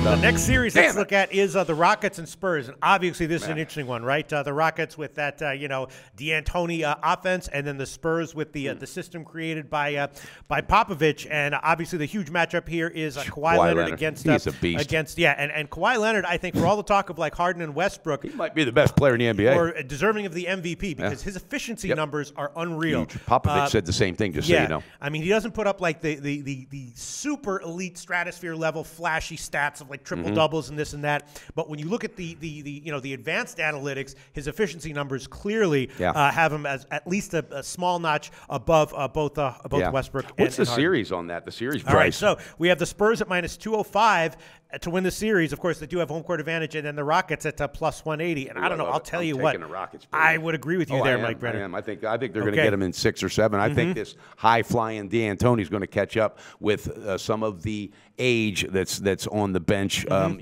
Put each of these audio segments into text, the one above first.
The next series let's look at is the Rockets and Spurs, and obviously this is an interesting one, right? The Rockets with that D'Antoni offense, and then the Spurs with the system created by Popovich, and obviously the huge matchup here is Kawhi Leonard against He's a beast. and Kawhi Leonard. I think for all the talk of like Harden and Westbrook, he might be the best player in the NBA, or deserving of the MVP because his efficiency numbers are unreal. Huge. Popovich said the same thing. Just so you know, I mean he doesn't put up like the super elite stratosphere level flashy stats of like triple doubles and this and that, but when you look at the advanced analytics, his efficiency numbers clearly have him as at least a small notch above both Westbrook. What's and the series on that? The series price. All right, so we have the Spurs at minus 205 to win the series. Of course, they do have home court advantage, and then the Rockets at plus 180. And I don't know. I'll tell you what. I would agree with you there, Mike Brenner. I think they're going to get him in 6 or 7. I think this high flying D'Antoni is going to catch up with some of the age that's on the bench, and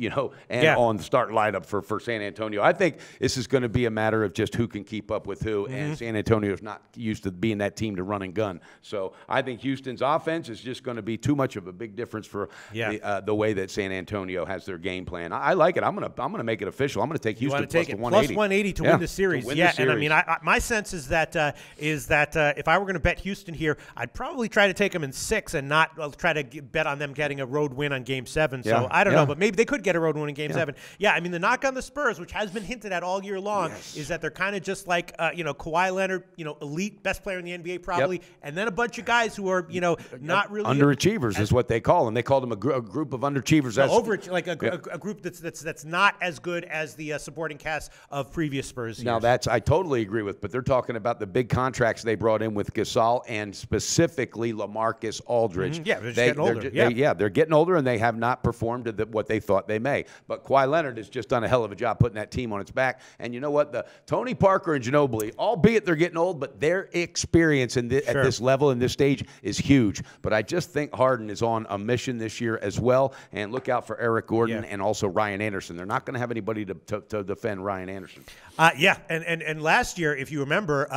on the start lineup for San Antonio. I think this is going to be a matter of just who can keep up with who, and San Antonio is not used to being that team to run and gun. So I think Houston's offense is just going to be too much of a big difference for the way that San Antonio has their game plan. I like it. I'm gonna make it official. I'm gonna take Houston plus 180. Plus 180 to win the series. And I mean, my sense is that if I were going to bet Houston here, I'd probably try to take them in 6 and not try to bet on them getting a road win on Game 7. So I don't know, but maybe they could get a road win in Game 7. Yeah, I mean, the knock on the Spurs, which has been hinted at all year long, is that they're kind of just like Kawhi Leonard, elite, best player in the NBA probably, and then a bunch of guys who are not really underachievers is what they call them. They call them a group of underachievers. Like a group that's not as good as the supporting cast of previous Spurs years. Now I totally agree with, but they're talking about the big contracts they brought in with Gasol and specifically LaMarcus Aldridge. Yeah, they're just getting older. They're getting older, and they have not performed to what they thought they may. But Kawhi Leonard has just done a hell of a job putting that team on its back. And you know what? The Tony Parker and Ginobili, albeit they're getting old, but their experience at this level, in this stage, is huge. But I just think Harden is on a mission this year as well. And look out for Eric Gordon and also Ryan Anderson. They're not going to have anybody to defend Ryan Anderson. And last year, if you remember,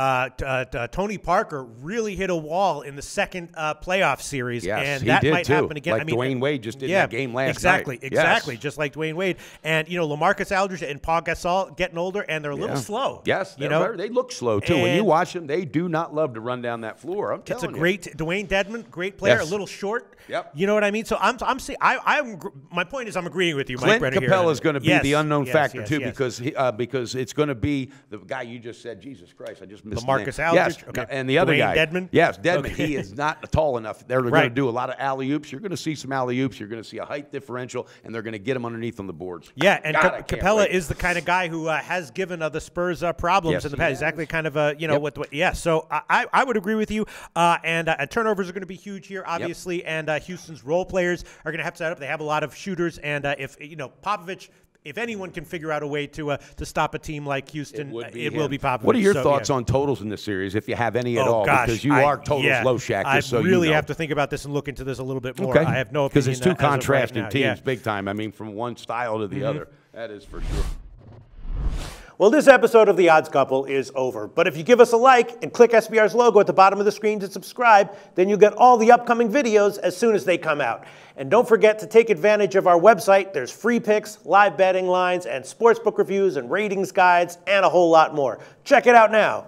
Tony Parker really hit a wall in the second playoff series. Yes, and he that did might too. happen again. Like Dwayne Wade just did in that game last night. Exactly, just like Dwayne Wade. And LaMarcus Aldridge and Paul Gasol getting older, and they're a little slow. Yes, they look slow too. When you watch them, they do not love to run down that floor. I'm telling you. It's a great Dwayne Dedmon, great player, a little short. Yep. You know what I mean? So I'm saying my point is I'm agreeing with you, Mike Clint Brenner. Capella is going to be the unknown factor too, because because it's going to be the guy you just said. Jesus Christ, I just missed LaMarcus Aldridge. Yes, and the other Dwayne guy, Dedmon. Yes, Dedmon. Okay. He is not tall enough. They're going to do a lot of alley oops. You're going to see some alley oops. You're going to see a height differential, and they're going to get him underneath on the boards. Yeah, and Capella is the kind of guy who has given the Spurs problems in the past. Exactly, kind of So I would agree with you. And turnovers are going to be huge here, obviously, and Houston's role players are going to have to set up. They have a lot of shooters, and if Popovich, if anyone can figure out a way to stop a team like Houston, it will be Popovich. What are your thoughts on totals in this series, if you have any at all? Because you are totals low, Shaq. I really have to think about this and look into this a little bit more. I have no opinion. Because it's two contrasting teams, big time. I mean, from one style to the other. That is for sure. Well, this episode of The Odds Couple is over. But if you give us a like and click SBR's logo at the bottom of the screen to subscribe, then you'll get all the upcoming videos as soon as they come out. And don't forget to take advantage of our website. There's free picks, live betting lines, and sportsbook reviews and ratings guides, and a whole lot more. Check it out now.